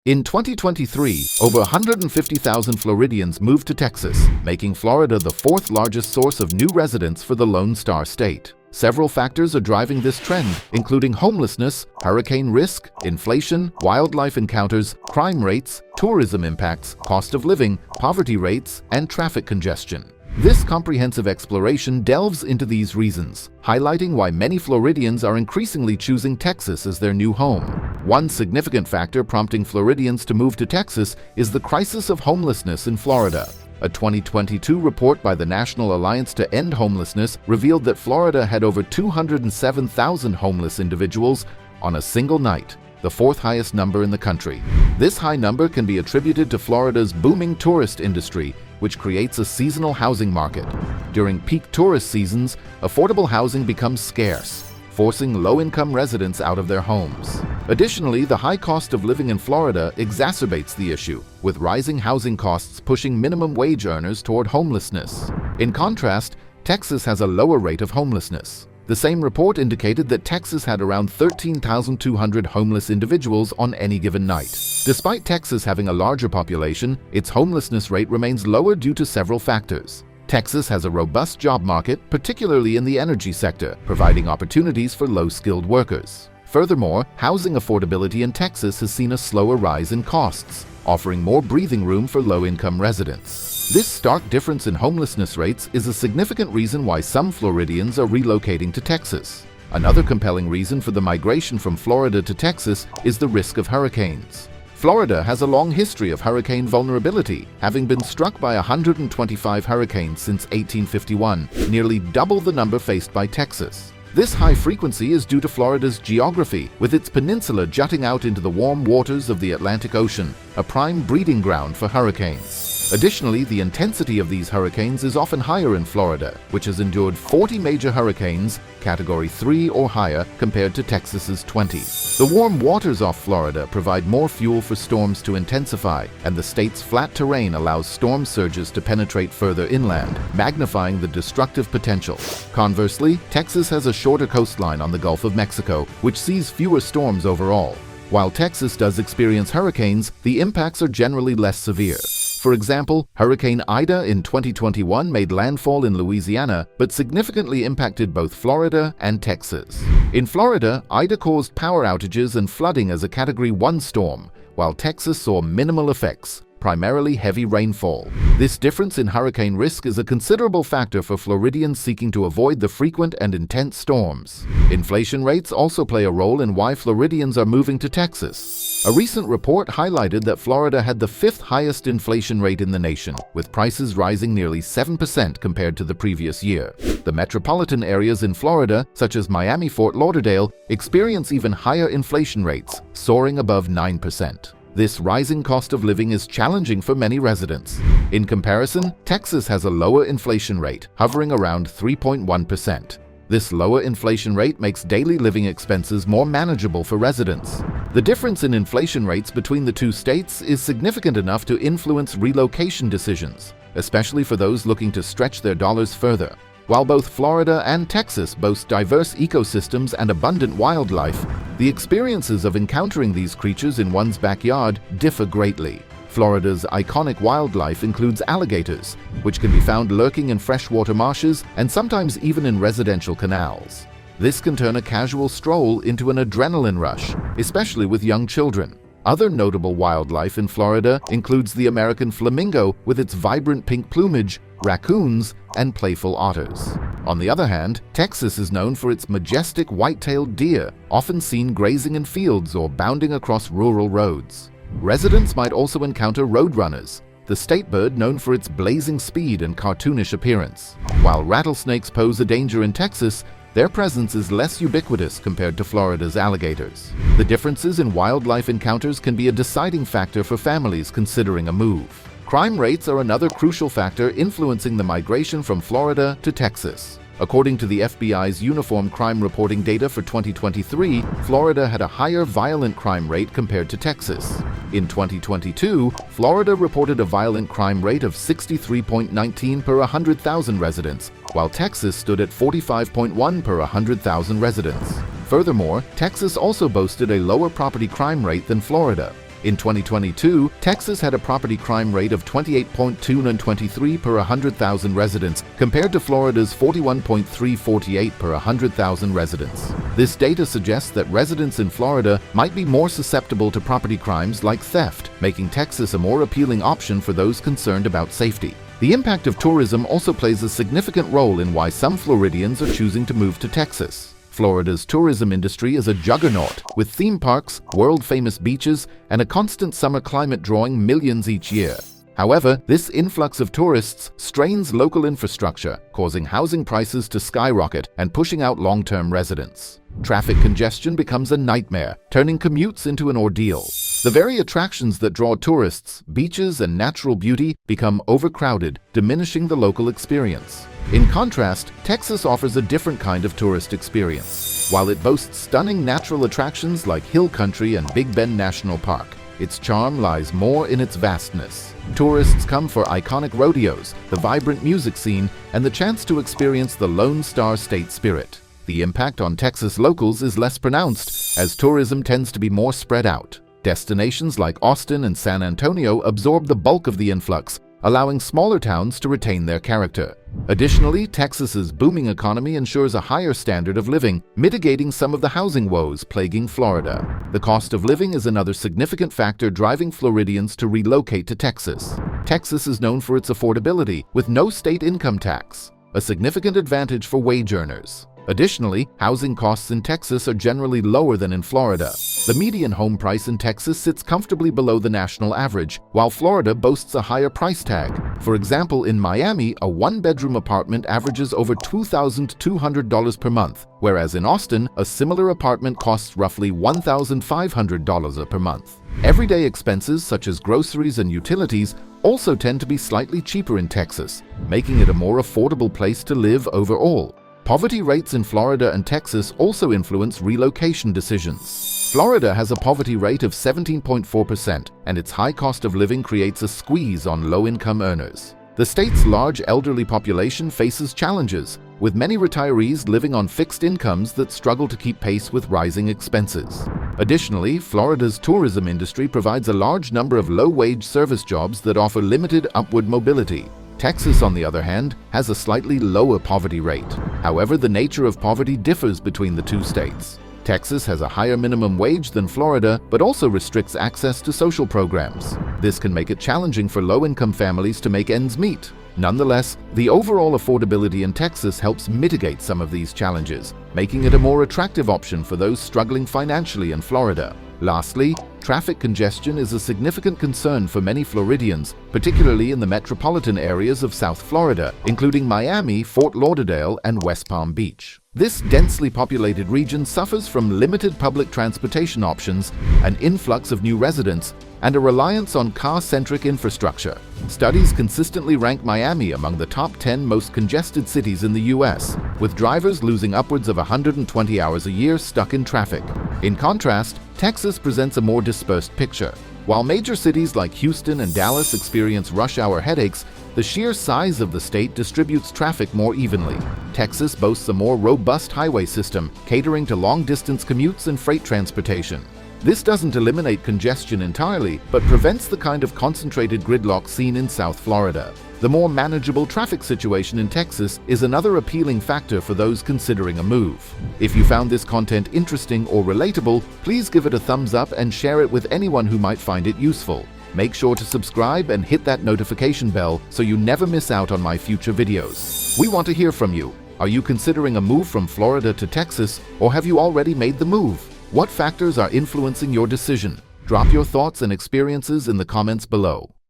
In 2023, over 150,000 Floridians moved to Texas, making Florida the fourth largest source of new residents for the Lone Star State. Several factors are driving this trend, including homelessness, hurricane risk, inflation, wildlife encounters, crime rates, tourism impacts, cost of living, poverty rates, and traffic congestion. This comprehensive exploration delves into these reasons, highlighting why many Floridians are increasingly choosing Texas as their new home. One significant factor prompting Floridians to move to Texas is the crisis of homelessness in Florida. A 2022 report by the National Alliance to End Homelessness revealed that Florida had over 207,000 homeless individuals on a single night, the fourth highest number in the country. This high number can be attributed to Florida's booming tourist industry, which creates a seasonal housing market. During peak tourist seasons, affordable housing becomes scarce, forcing low-income residents out of their homes. Additionally, the high cost of living in Florida exacerbates the issue, with rising housing costs pushing minimum wage earners toward homelessness. In contrast, Texas has a lower rate of homelessness. The same report indicated that Texas had around 13,200 homeless individuals on any given night. Despite Texas having a larger population, its homelessness rate remains lower due to several factors. Texas has a robust job market, particularly in the energy sector, providing opportunities for low-skilled workers. Furthermore, housing affordability in Texas has seen a slower rise in costs, offering more breathing room for low-income residents. This stark difference in homelessness rates is a significant reason why some Floridians are relocating to Texas. Another compelling reason for the migration from Florida to Texas is the risk of hurricanes. Florida has a long history of hurricane vulnerability, having been struck by 125 hurricanes since 1851, nearly double the number faced by Texas. This high frequency is due to Florida's geography, with its peninsula jutting out into the warm waters of the Atlantic Ocean, a prime breeding ground for hurricanes. Additionally, the intensity of these hurricanes is often higher in Florida, which has endured 40 major hurricanes, Category 3 or higher, compared to Texas's 20. The warm waters off Florida provide more fuel for storms to intensify, and the state's flat terrain allows storm surges to penetrate further inland, magnifying the destructive potential. Conversely, Texas has a shorter coastline on the Gulf of Mexico, which sees fewer storms overall. While Texas does experience hurricanes, the impacts are generally less severe. For example, Hurricane Ida in 2021 made landfall in Louisiana, but significantly impacted both Florida and Texas. In Florida, Ida caused power outages and flooding as a Category 1 storm, while Texas saw minimal effects, primarily heavy rainfall. This difference in hurricane risk is a considerable factor for Floridians seeking to avoid the frequent and intense storms. Inflation rates also play a role in why Floridians are moving to Texas. A recent report highlighted that Florida had the fifth highest inflation rate in the nation, with prices rising nearly 7% compared to the previous year. The metropolitan areas in Florida, such as Miami-Fort Lauderdale, experience even higher inflation rates, soaring above 9%. This rising cost of living is challenging for many residents. In comparison, Texas has a lower inflation rate, hovering around 3.1%. This lower inflation rate makes daily living expenses more manageable for residents. The difference in inflation rates between the two states is significant enough to influence relocation decisions, especially for those looking to stretch their dollars further. While both Florida and Texas boast diverse ecosystems and abundant wildlife, the experiences of encountering these creatures in one's backyard differ greatly. Florida's iconic wildlife includes alligators, which can be found lurking in freshwater marshes and sometimes even in residential canals. This can turn a casual stroll into an adrenaline rush, especially with young children. Other notable wildlife in Florida includes the American flamingo with its vibrant pink plumage, raccoons, and playful otters. On the other hand, Texas is known for its majestic white-tailed deer, often seen grazing in fields or bounding across rural roads. Residents might also encounter roadrunners, the state bird known for its blazing speed and cartoonish appearance. While rattlesnakes pose a danger in Texas, their presence is less ubiquitous compared to Florida's alligators. The differences in wildlife encounters can be a deciding factor for families considering a move. Crime rates are another crucial factor influencing the migration from Florida to Texas. According to the FBI's Uniform Crime Reporting data for 2023, Florida had a higher violent crime rate compared to Texas. In 2022, Florida reported a violent crime rate of 63.19 per 100,000 residents, while Texas stood at 45.1 per 100,000 residents. Furthermore, Texas also boasted a lower property crime rate than Florida. In 2022, Texas had a property crime rate of 28.223 per 100,000 residents, compared to Florida's 41.348 per 100,000 residents. This data suggests that residents in Florida might be more susceptible to property crimes like theft, making Texas a more appealing option for those concerned about safety. The impact of tourism also plays a significant role in why some Floridians are choosing to move to Texas. Florida's tourism industry is a juggernaut, with theme parks, world-famous beaches, and a constant summer climate drawing millions each year. However, this influx of tourists strains local infrastructure, causing housing prices to skyrocket and pushing out long-term residents. Traffic congestion becomes a nightmare, turning commutes into an ordeal. The very attractions that draw tourists, beaches and natural beauty, become overcrowded, diminishing the local experience. In contrast, Texas offers a different kind of tourist experience. While it boasts stunning natural attractions like Hill Country and Big Bend National Park, its charm lies more in its vastness. Tourists come for iconic rodeos, the vibrant music scene, and the chance to experience the Lone Star State spirit. The impact on Texas locals is less pronounced, as tourism tends to be more spread out. Destinations like Austin and San Antonio absorb the bulk of the influx, allowing smaller towns to retain their character. Additionally, Texas's booming economy ensures a higher standard of living, mitigating some of the housing woes plaguing Florida. The cost of living is another significant factor driving Floridians to relocate to Texas. Texas is known for its affordability, with no state income tax, a significant advantage for wage earners. Additionally, housing costs in Texas are generally lower than in Florida. The median home price in Texas sits comfortably below the national average, while Florida boasts a higher price tag. For example, in Miami, a one-bedroom apartment averages over $2,200 per month, whereas in Austin, a similar apartment costs roughly $1,500 per month. Everyday expenses such as groceries and utilities also tend to be slightly cheaper in Texas, making it a more affordable place to live overall. Poverty rates in Florida and Texas also influence relocation decisions. Florida has a poverty rate of 17.4%, and its high cost of living creates a squeeze on low-income earners. The state's large elderly population faces challenges, with many retirees living on fixed incomes that struggle to keep pace with rising expenses. Additionally, Florida's tourism industry provides a large number of low-wage service jobs that offer limited upward mobility. Texas, on the other hand, has a slightly lower poverty rate. However, the nature of poverty differs between the two states. Texas has a higher minimum wage than Florida, but also restricts access to social programs. This can make it challenging for low-income families to make ends meet. Nonetheless, the overall affordability in Texas helps mitigate some of these challenges, making it a more attractive option for those struggling financially in Florida. Lastly, traffic congestion is a significant concern for many Floridians, particularly in the metropolitan areas of South Florida, including Miami, Fort Lauderdale, and West Palm Beach. This densely populated region suffers from limited public transportation options, an influx of new residents, and a reliance on car-centric infrastructure. Studies consistently rank Miami among the top 10 most congested cities in the U.S., with drivers losing upwards of 120 hours a year stuck in traffic. In contrast, Texas presents a more dispersed picture. While major cities like Houston and Dallas experience rush hour headaches, the sheer size of the state distributes traffic more evenly. Texas boasts a more robust highway system, catering to long-distance commutes and freight transportation. This doesn't eliminate congestion entirely, but prevents the kind of concentrated gridlock seen in South Florida. The more manageable traffic situation in Texas is another appealing factor for those considering a move. If you found this content interesting or relatable, please give it a thumbs up and share it with anyone who might find it useful. Make sure to subscribe and hit that notification bell so you never miss out on my future videos. We want to hear from you. Are you considering a move from Florida to Texas, or have you already made the move? What factors are influencing your decision? Drop your thoughts and experiences in the comments below.